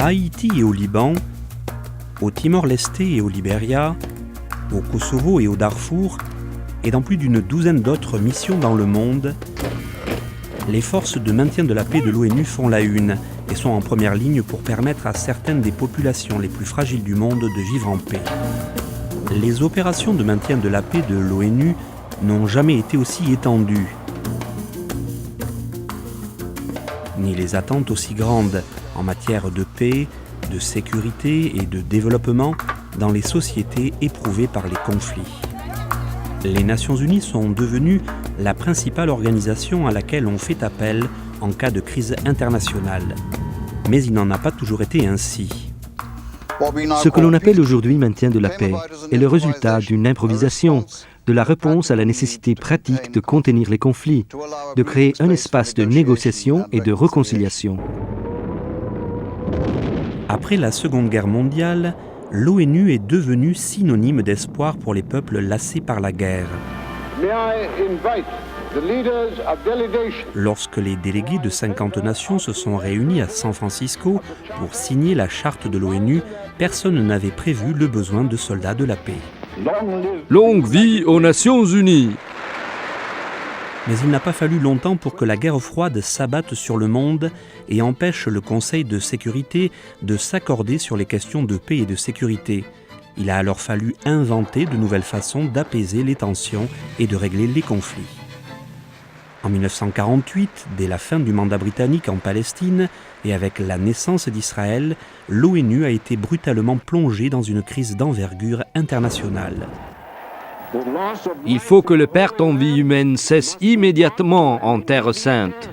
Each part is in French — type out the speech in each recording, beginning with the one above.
À Haïti et au Liban, au Timor-Leste et au Libéria, au Kosovo et au Darfour, et dans plus d'une douzaine d'autres missions dans le monde, les forces de maintien de la paix de l'ONU font la une et sont en première ligne pour permettre à certaines des populations les plus fragiles du monde de vivre en paix. Les opérations de maintien de la paix de l'ONU n'ont jamais été aussi étendues, ni les attentes aussi grandes en matière de paix, de sécurité et de développement dans les sociétés éprouvées par les conflits. Les Nations Unies sont devenues la principale organisation à laquelle on fait appel en cas de crise internationale. Mais il n'en a pas toujours été ainsi. Ce que l'on appelle aujourd'hui maintien de la paix est le résultat d'une improvisation, de la réponse à la nécessité pratique de contenir les conflits, de créer un espace de négociation et de réconciliation. Après la Seconde Guerre mondiale, l'ONU est devenue synonyme d'espoir pour les peuples lassés par la guerre. Lorsque les délégués de 50 nations se sont réunis à San Francisco pour signer la charte de l'ONU, personne n'avait prévu le besoin de soldats de la paix. Longue vie aux Nations Unies! Mais il n'a pas fallu longtemps pour que la guerre froide s'abatte sur le monde et empêche le Conseil de sécurité de s'accorder sur les questions de paix et de sécurité. Il a alors fallu inventer de nouvelles façons d'apaiser les tensions et de régler les conflits. En 1948, dès la fin du mandat britannique en Palestine et avec la naissance d'Israël, l'ONU a été brutalement plongée dans une crise d'envergure internationale. Il faut que les pertes en vie humaine cessent immédiatement en Terre Sainte.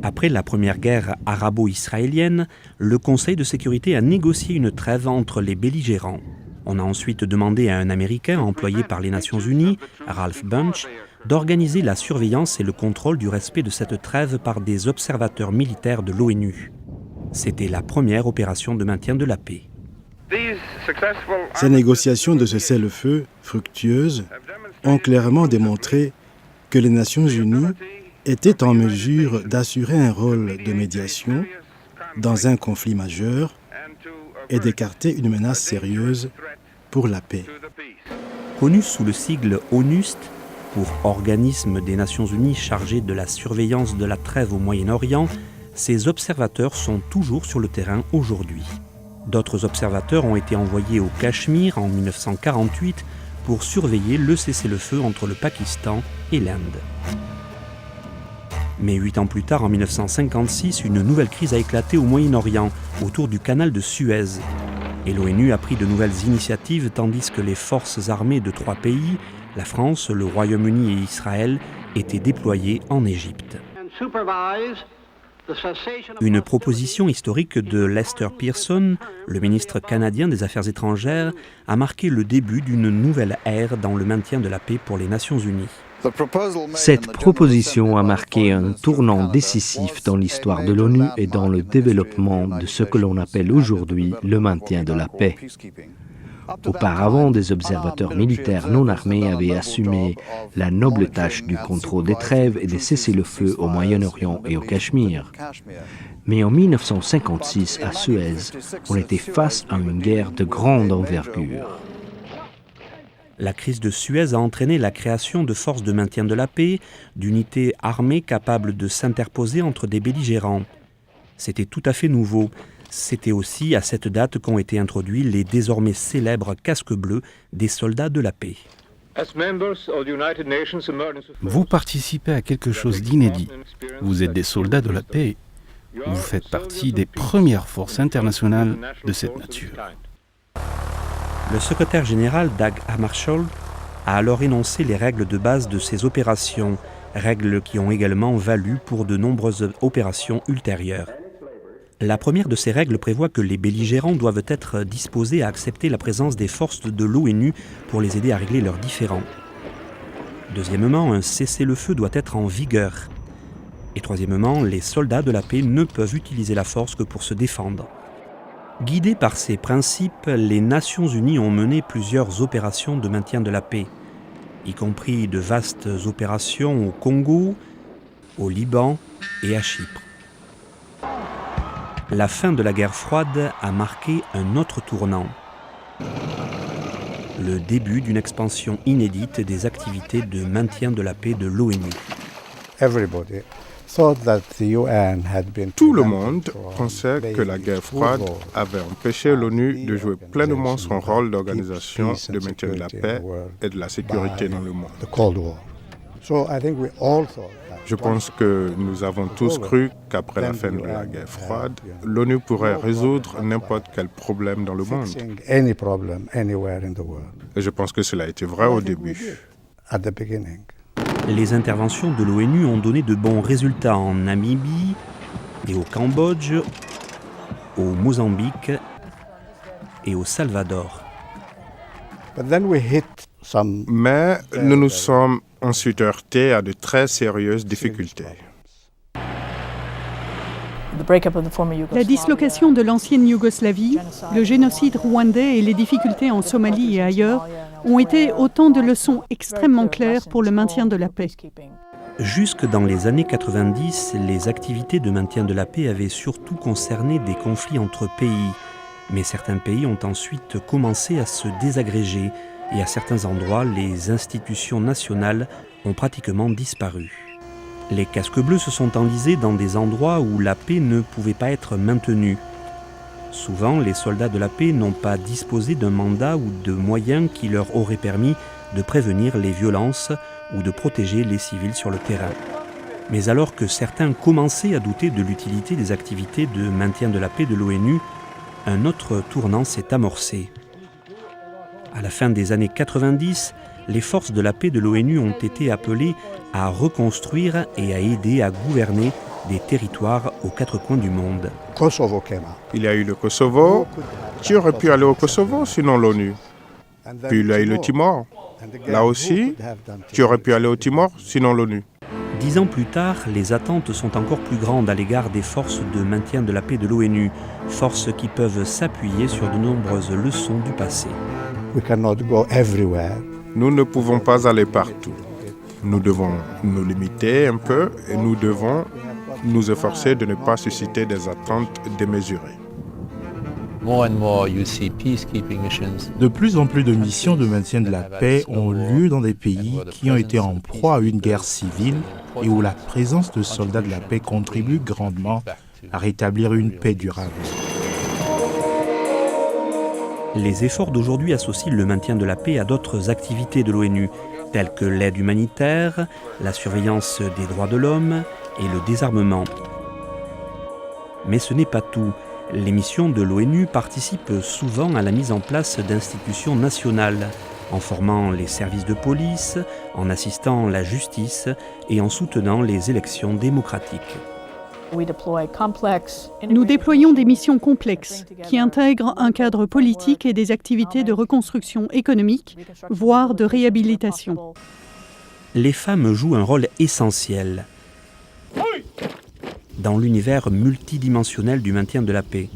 Après la première guerre arabo-israélienne, le Conseil de sécurité a négocié une trêve entre les belligérants. On a ensuite demandé à un Américain employé par les Nations Unies, Ralph Bunche, d'organiser la surveillance et le contrôle du respect de cette trêve par des observateurs militaires de l'ONU. C'était la première opération de maintien de la paix. Ces négociations de ce cessez-le-feu fructueuses ont clairement démontré que les Nations Unies étaient en mesure d'assurer un rôle de médiation dans un conflit majeur et d'écarter une menace sérieuse pour la paix. Connu sous le sigle ONUST, pour Organisme des Nations Unies chargé de la surveillance de la trêve au Moyen-Orient, ces observateurs sont toujours sur le terrain aujourd'hui. D'autres observateurs ont été envoyés au Cachemire en 1948 pour surveiller le cessez-le-feu entre le Pakistan et l'Inde. Mais 8 ans plus tard, en 1956, une nouvelle crise a éclaté au Moyen-Orient, autour du canal de Suez. Et l'ONU a pris de nouvelles initiatives tandis que les forces armées de 3 pays, la France, le Royaume-Uni et Israël, étaient déployées en Égypte. Une proposition historique de Lester Pearson, le ministre canadien des Affaires étrangères, a marqué le début d'une nouvelle ère dans le maintien de la paix pour les Nations Unies. Cette proposition a marqué un tournant décisif dans l'histoire de l'ONU et dans le développement de ce que l'on appelle aujourd'hui le maintien de la paix. Auparavant, des observateurs militaires non armés avaient assumé la noble tâche du contrôle des trêves et des cessez-le-feu au Moyen-Orient et au Cachemire. Mais en 1956, à Suez, on était face à une guerre de grande envergure. La crise de Suez a entraîné la création de forces de maintien de la paix, d'unités armées capables de s'interposer entre des belligérants. C'était tout à fait nouveau. C'était aussi à cette date qu'ont été introduits les désormais célèbres casques bleus des soldats de la paix. Vous participez à quelque chose d'inédit. Vous êtes des soldats de la paix. Vous faites partie des premières forces internationales de cette nature. Le secrétaire général Dag Hammarskjöld a alors énoncé les règles de base de ces opérations, règles qui ont également valu pour de nombreuses opérations ultérieures. La première de ces règles prévoit que les belligérants doivent être disposés à accepter la présence des forces de l'ONU pour les aider à régler leurs différends. Deuxièmement, un cessez-le-feu doit être en vigueur. Et troisièmement, les soldats de la paix ne peuvent utiliser la force que pour se défendre. Guidés par ces principes, les Nations Unies ont mené plusieurs opérations de maintien de la paix, y compris de vastes opérations au Congo, au Liban et à Chypre. La fin de la guerre froide a marqué un autre tournant. Le début d'une expansion inédite des activités de maintien de la paix de l'ONU. Tout le monde pensait que la guerre froide avait empêché l'ONU de jouer pleinement son rôle d'organisation de maintien de la paix et de la sécurité dans le monde. Je pense que nous avons tous cru qu'après la fin de la guerre froide, l'ONU pourrait résoudre n'importe quel problème dans le monde. Et je pense que cela a été vrai au début. Les interventions de l'ONU ont donné de bons résultats en Namibie et au Cambodge, au Mozambique et au Salvador. Mais nous nous sommes ensuite heurtés à de très sérieuses difficultés. La dislocation de l'ancienne Yougoslavie, le génocide rwandais et les difficultés en Somalie et ailleurs ont été autant de leçons extrêmement claires pour le maintien de la paix. Jusque dans les années 90, les activités de maintien de la paix avaient surtout concerné des conflits entre pays. Mais certains pays ont ensuite commencé à se désagréger et à certains endroits, les institutions nationales ont pratiquement disparu. Les casques bleus se sont enlisés dans des endroits où la paix ne pouvait pas être maintenue. Souvent, les soldats de la paix n'ont pas disposé d'un mandat ou de moyens qui leur auraient permis de prévenir les violences ou de protéger les civils sur le terrain. Mais alors que certains commençaient à douter de l'utilité des activités de maintien de la paix de l'ONU, un autre tournant s'est amorcé. À la fin des années 90, les forces de la paix de l'ONU ont été appelées à reconstruire et à aider à gouverner des territoires aux quatre coins du monde. Il y a eu le Kosovo. Tu aurais pu aller au Kosovo, sinon l'ONU. Puis il y a eu le Timor. Là aussi, tu aurais pu aller au Timor, sinon l'ONU. 10 ans plus tard, les attentes sont encore plus grandes à l'égard des forces de maintien de la paix de l'ONU, forces qui peuvent s'appuyer sur de nombreuses leçons du passé. Nous ne pouvons pas aller partout. Nous devons nous limiter un peu et nous devons nous efforcer de ne pas susciter des attentes démesurées. De plus en plus de missions de maintien de la paix ont lieu dans des pays qui ont été en proie à une guerre civile et où la présence de soldats de la paix contribue grandement à rétablir une paix durable. Les efforts d'aujourd'hui associent le maintien de la paix à d'autres activités de l'ONU, telles que l'aide humanitaire, la surveillance des droits de l'homme et le désarmement. Mais ce n'est pas tout. Les missions de l'ONU participent souvent à la mise en place d'institutions nationales, en formant les services de police, en assistant la justice et en soutenant les élections démocratiques. Nous déployons des missions complexes qui intègrent un cadre politique et des activités de reconstruction économique, voire de réhabilitation. Les femmes jouent un rôle essentiel dans l'univers multidimensionnel du maintien de la paix.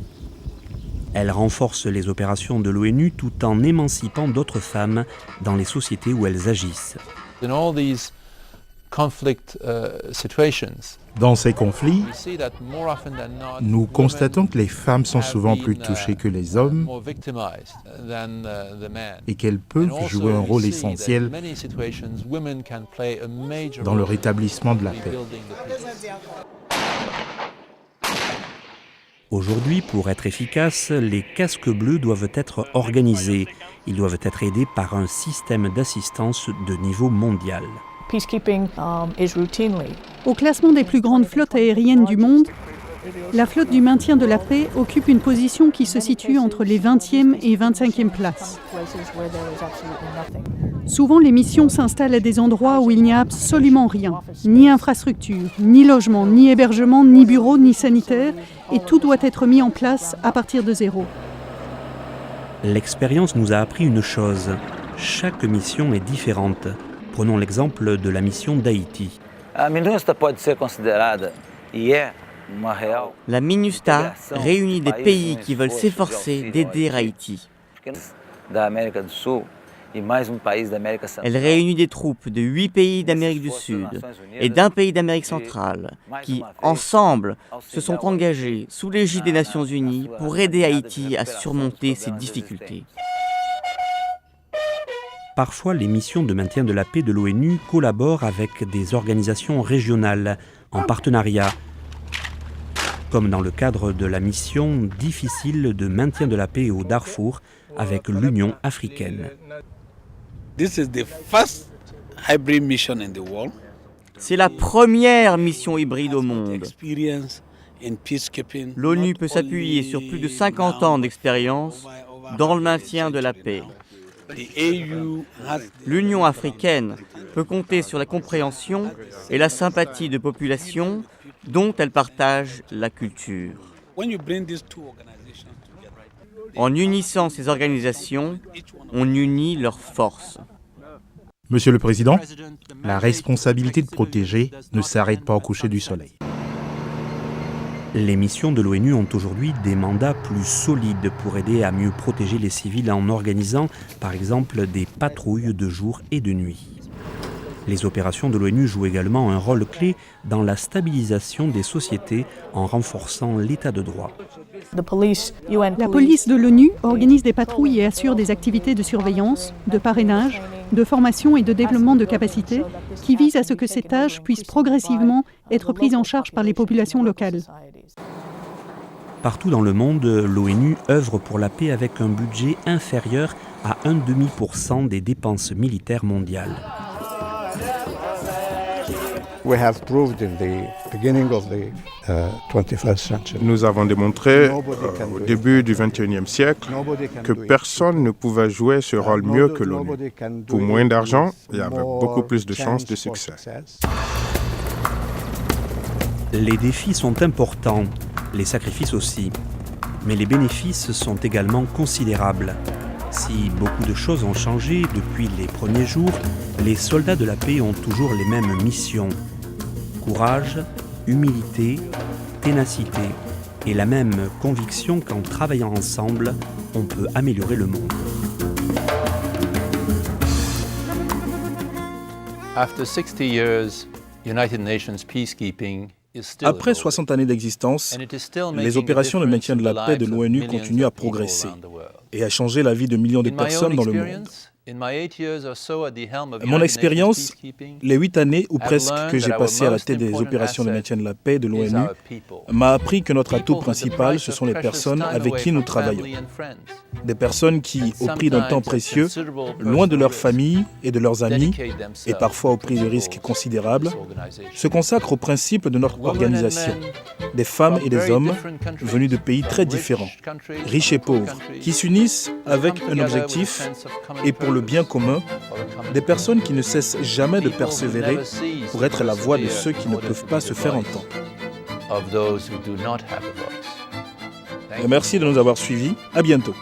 Elles renforcent les opérations de l'ONU tout en émancipant d'autres femmes dans les sociétés où elles agissent. Dans ces conflits, nous constatons que les femmes sont souvent plus touchées que les hommes et qu'elles peuvent jouer un rôle essentiel dans le rétablissement de la paix. Aujourd'hui, pour être efficaces, les casques bleus doivent être organisés. Ils doivent être aidés par un système d'assistance de niveau mondial. Au classement des plus grandes flottes aériennes du monde, la flotte du maintien de la paix occupe une position qui se situe entre les 20e et 25e places. Souvent, les missions s'installent à des endroits où il n'y a absolument rien, ni infrastructure, ni logement, ni hébergement, ni bureau, ni sanitaire, et tout doit être mis en place à partir de zéro. L'expérience nous a appris une chose, chaque mission est différente. Prenons l'exemple de la mission d'Haïti. La MINUSTAH réunit des pays qui veulent s'efforcer d'aider Haïti. Elle réunit des troupes de 8 pays d'Amérique du Sud et d'un pays d'Amérique centrale qui, ensemble, se sont engagés sous l'égide des Nations Unies pour aider Haïti à surmonter ses difficultés. Parfois, les missions de maintien de la paix de l'ONU collaborent avec des organisations régionales en partenariat, comme dans le cadre de la mission difficile de maintien de la paix au Darfour avec l'Union africaine. C'est la première mission hybride au monde. L'ONU peut s'appuyer sur plus de 50 ans d'expérience dans le maintien de la paix. L'Union africaine peut compter sur la compréhension et la sympathie de populations dont elle partage la culture. En unissant ces organisations, on unit leurs forces. Monsieur le Président, la responsabilité de protéger ne s'arrête pas au coucher du soleil. Les missions de l'ONU ont aujourd'hui des mandats plus solides pour aider à mieux protéger les civils en organisant, par exemple, des patrouilles de jour et de nuit. Les opérations de l'ONU jouent également un rôle clé dans la stabilisation des sociétés en renforçant l'état de droit. La police de l'ONU organise des patrouilles et assure des activités de surveillance, de parrainage, de formation et de développement de capacités qui visent à ce que ces tâches puissent progressivement être prises en charge par les populations locales. Partout dans le monde, l'ONU œuvre pour la paix avec un budget inférieur à 0,5% des dépenses militaires mondiales. Nous avons démontré au début du XXIe siècle que personne ne pouvait jouer ce rôle mieux que l'ONU. Pour moins d'argent et avec beaucoup plus de chances de succès. Les défis sont importants, les sacrifices aussi, mais les bénéfices sont également considérables. Si beaucoup de choses ont changé depuis les premiers jours, les soldats de la paix ont toujours les mêmes missions. Courage, humilité, ténacité et la même conviction qu'en travaillant ensemble, on peut améliorer le monde. Après 60 années d'existence, les opérations de maintien de la paix de l'ONU continuent à progresser et à changer la vie de millions de personnes dans le monde. Mon expérience, les 8 années ou presque que j'ai passées à la tête des opérations de maintien de la paix de l'ONU, m'a appris que notre atout principal, ce sont les personnes avec qui nous travaillons. Des personnes qui, au prix d'un temps précieux, loin de leur famille et de leurs amis, et parfois au prix de risques considérables, se consacrent aux principes de notre organisation. Des femmes et des hommes venus de pays très différents, riches et pauvres, qui s'unissent avec un objectif et pour le bien commun, des personnes qui ne cessent jamais de persévérer pour être la voix de ceux qui ne peuvent pas se faire entendre. Merci de nous avoir suivis. À bientôt.